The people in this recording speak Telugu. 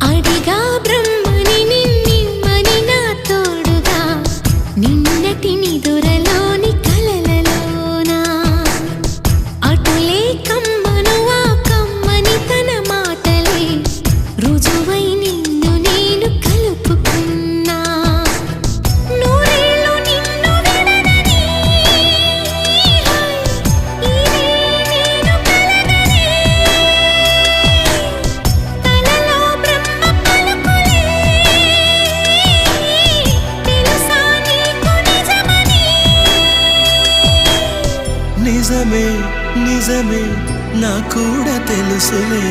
అడిగా బ్రహ్మని నిన్నిమ్మని నా తోడుగా నిన్నటి నిదురలోని కలలలోనా అటులే కమ్మను ఆ కమ్మని తన మాటలే రుజువై నిన్ను నేను కలుపుకున్నా నూరేళ్ళు నిన్ను విడనని ఇదే నేను కలగనే తలలో బ్రహ్మ పలుకులే తెలుసా నీకు నిజమని నిజమే నిజమే నా కూడా తెలుసులే